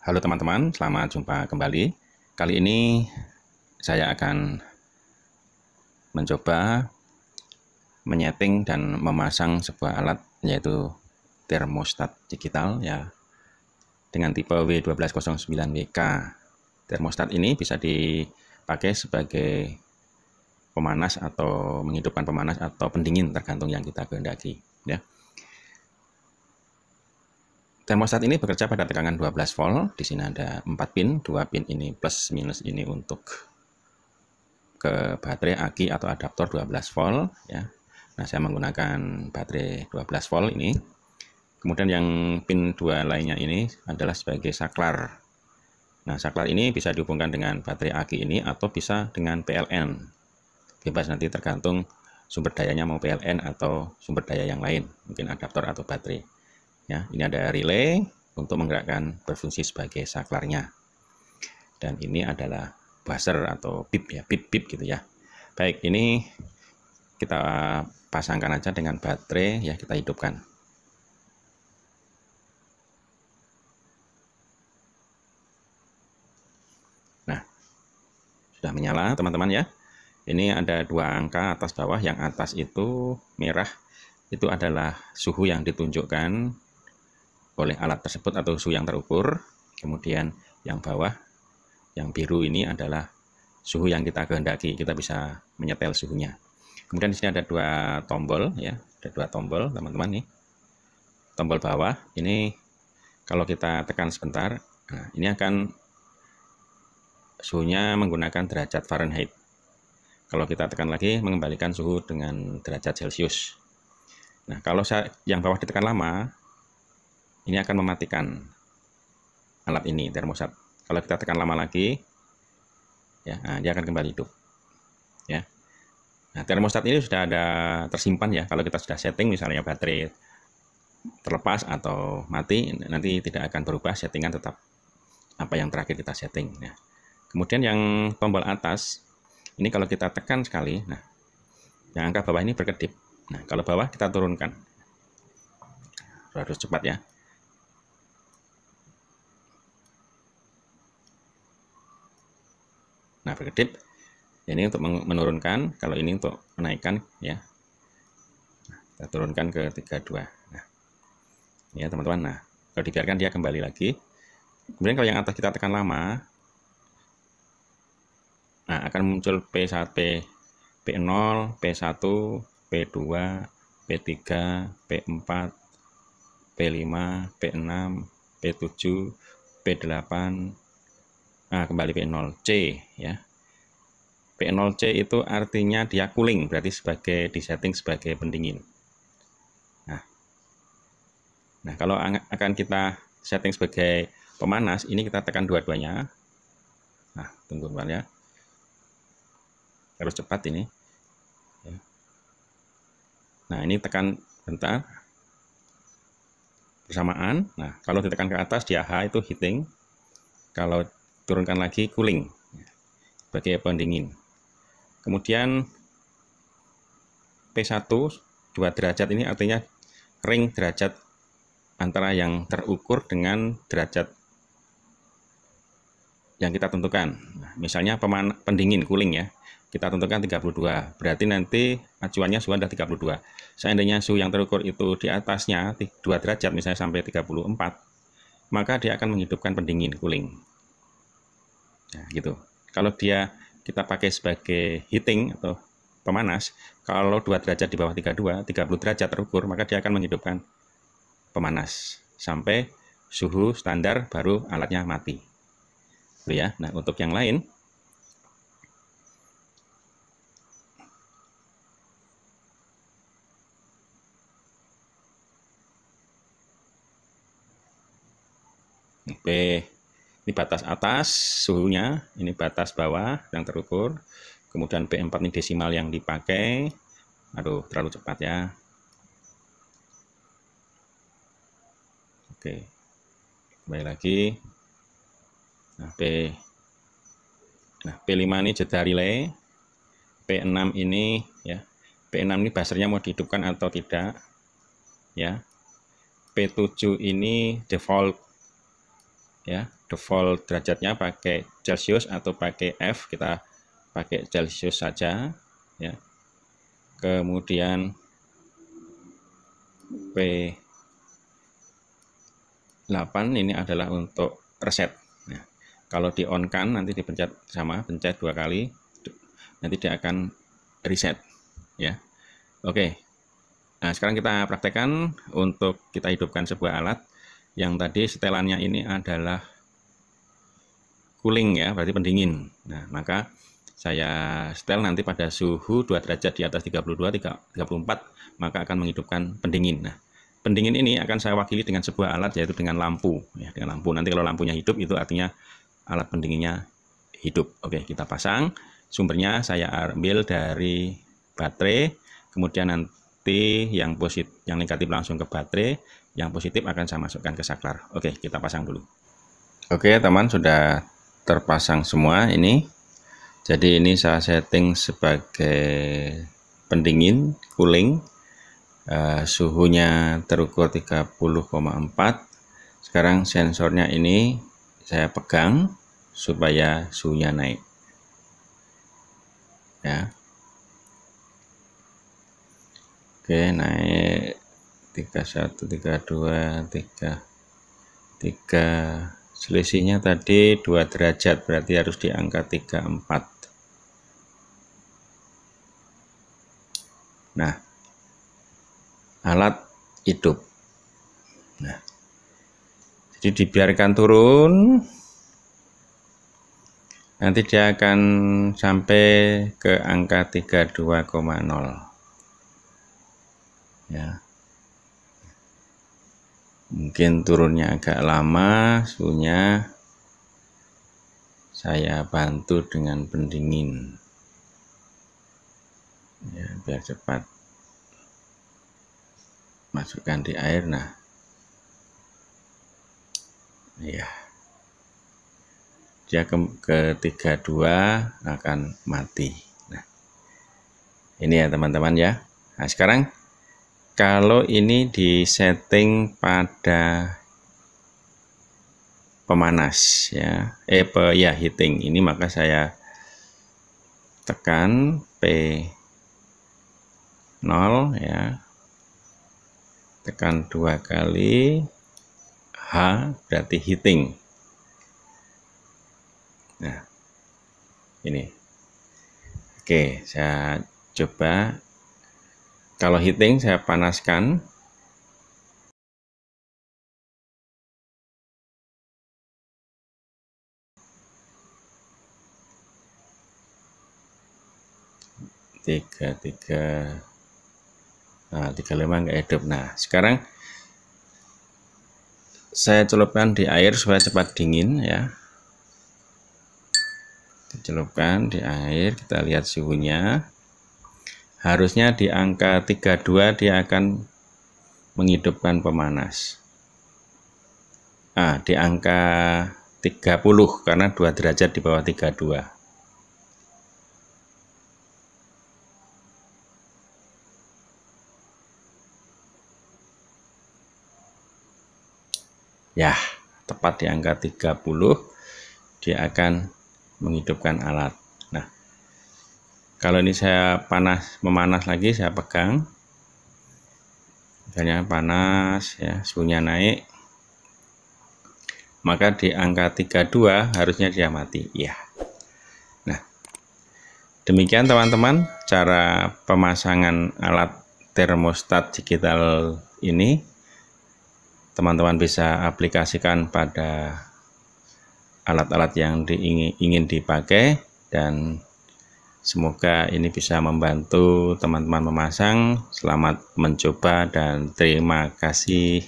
Halo teman-teman, selamat jumpa kembali. Kali ini saya akan mencoba menyeting dan memasang sebuah alat yaitu termostat digital ya dengan tipe W1209WK. Termostat ini bisa dipakai sebagai pemanas atau menghidupkan pemanas atau pendingin tergantung yang kita kehendaki ya. Termostat ini bekerja pada tegangan 12 volt. Di sini ada 4 pin, 2 pin ini plus minus ini untuk ke baterai aki atau adaptor 12 volt ya. Nah, saya menggunakan baterai 12 volt ini. Kemudian yang pin 2 lainnya ini adalah sebagai saklar. Nah, saklar ini bisa dihubungkan dengan baterai aki ini atau bisa dengan PLN. Bebas nanti tergantung sumber dayanya mau PLN atau sumber daya yang lain, mungkin adaptor atau baterai. Ya, ini ada relay untuk menggerakkan berfungsi sebagai saklarnya. Dan ini adalah buzzer atau bip ya, bip gitu ya. Baik, ini kita pasangkan aja dengan baterai ya, kita hidupkan. Nah, sudah menyala teman-teman ya. Ini ada 2 angka atas bawah, yang atas itu merah, itu adalah suhu yang ditunjukkan oleh alat tersebut atau suhu yang terukur. Kemudian yang bawah, yang biru ini adalah suhu yang kita kehendaki, kita bisa menyetel suhunya. Kemudian di sini ada 2 tombol ya, ada 2 tombol teman-teman nih. Tombol bawah ini kalau kita tekan sebentar, nah ini akan suhunya menggunakan derajat Fahrenheit. Kalau kita tekan lagi mengembalikan suhu dengan derajat Celcius. Nah, kalau yang bawah ditekan lama, ini akan mematikan alat ini, termostat. Kalau kita tekan lama lagi, ya, nah, dia akan kembali hidup. Ya. Nah, termostat ini sudah ada tersimpan ya. Kalau kita sudah setting, misalnya baterai terlepas atau mati, nanti tidak akan berubah, settingan tetap apa yang terakhir kita setting. Nah, kemudian yang tombol atas, ini kalau kita tekan sekali, nah, yang angka bawah ini berkedip. Nah, kalau bawah kita turunkan. Harus cepat ya. Nah, berkedip. Ini untuk menurunkan, kalau ini untuk menaikkan ya. Nah, kita turunkan ke 32. Nah, ini ya teman-teman. Nah, kalau dibiarkan dia kembali lagi. Kemudian kalau yang atas kita tekan lama, nah akan muncul P1, P0, P1, P2, P3, P4, P5, P6, P7, P8, nah kembali P0C ya. P0C itu artinya dia cooling, berarti sebagai disetting sebagai pendingin. Nah, kalau akan kita setting sebagai pemanas, ini kita tekan dua-duanya. Nah, tunggu bentar ya. Harus cepat ini. Nah, ini tekan bentar. Bersamaan. Nah, kalau ditekan ke atas dia H itu heating. Kalau turunkan lagi cooling. Sebagai pendingin. Kemudian P1 2 derajat ini artinya ring derajat antara yang terukur dengan derajat yang kita tentukan. Nah, misalnya pendingin cooling ya, kita tentukan 32. Berarti nanti acuannya suhu ada 32. Seandainya suhu yang terukur itu di atasnya 2 derajat misalnya sampai 34, maka dia akan menghidupkan pendingin cooling. Nah, gitu. Kalau kita pakai sebagai heating atau pemanas, kalau 2 derajat di bawah 32, 30 derajat terukur, maka dia akan menghidupkan pemanas sampai suhu standar baru alatnya mati. Ya. Nah, untuk yang lain ini batas atas suhunya, ini batas bawah yang terukur. Kemudian P4 ini desimal yang dipakai. Aduh, terlalu cepat ya. Oke. Kembali lagi. Nah, P5 ini jeda relay. P6 ini ya. P6 ini buzzernya mau dihidupkan atau tidak. Ya. P7 ini default ya. default derajatnya pakai Celsius atau pakai F, kita pakai Celsius saja ya. Kemudian P8 ini adalah untuk reset. Nah, kalau di on kan nanti dipencet pencet 2 kali, nanti dia akan reset ya. Oke. Nah, sekarang kita praktekkan untuk kita hidupkan sebuah alat yang tadi setelannya ini adalah cooling ya, berarti pendingin. Nah, maka saya setel nanti pada suhu 2 derajat di atas 32, 34, maka akan menghidupkan pendingin. Nah, pendingin ini akan saya wakili dengan sebuah alat, yaitu dengan lampu. Ya, dengan lampu. Nanti kalau lampunya hidup, itu artinya alat pendinginnya hidup. Oke, kita pasang. Sumbernya saya ambil dari baterai, kemudian nanti yang negatif langsung ke baterai, yang positif akan saya masukkan ke saklar. Oke, kita pasang dulu. Oke, teman, sudah terpasang semua ini. Jadi ini saya setting sebagai pendingin, cooling. Suhunya terukur 30,4. Sekarang sensornya ini saya pegang supaya suhunya naik. Ya. Oke, naik 31, 32, 3. Selisihnya tadi 2 derajat, berarti harus di angka 34. Nah, alat hidup. Nah, jadi dibiarkan turun, nanti dia akan sampai ke angka 32,0 ya. Mungkin turunnya agak lama, suhunya saya bantu dengan pendingin ya, biar cepat. Masukkan di air. Nah ya, dia ke 32 akan mati. Nah, ini ya teman-teman ya. Nah, sekarang kalau ini disetting pada pemanas ya, heating ini, maka saya tekan P0 ya, tekan 2 kali, H berarti heating. Nah, ini. Oke, saya coba. Kalau heating saya panaskan. Nah, 35 nggak hidup. Nah, sekarang saya celupkan di air supaya cepat dingin ya. Dicelupkan di air, kita lihat suhunya. Harusnya di angka 32 dia akan menghidupkan pemanas. Di angka 30 karena 2 derajat di bawah 32. Ya, tepat di angka 30 dia akan menghidupkan alat. Nah, kalau ini saya memanas lagi, saya pegang. Misalnya panas ya, suhunya naik. Maka di angka 32 harusnya dia mati. Ya. Nah, demikian teman-teman cara pemasangan alat termostat digital ini. Teman-teman bisa aplikasikan pada alat-alat yang ingin dipakai, dan semoga ini bisa membantu teman-teman memasang. Selamat mencoba dan terima kasih.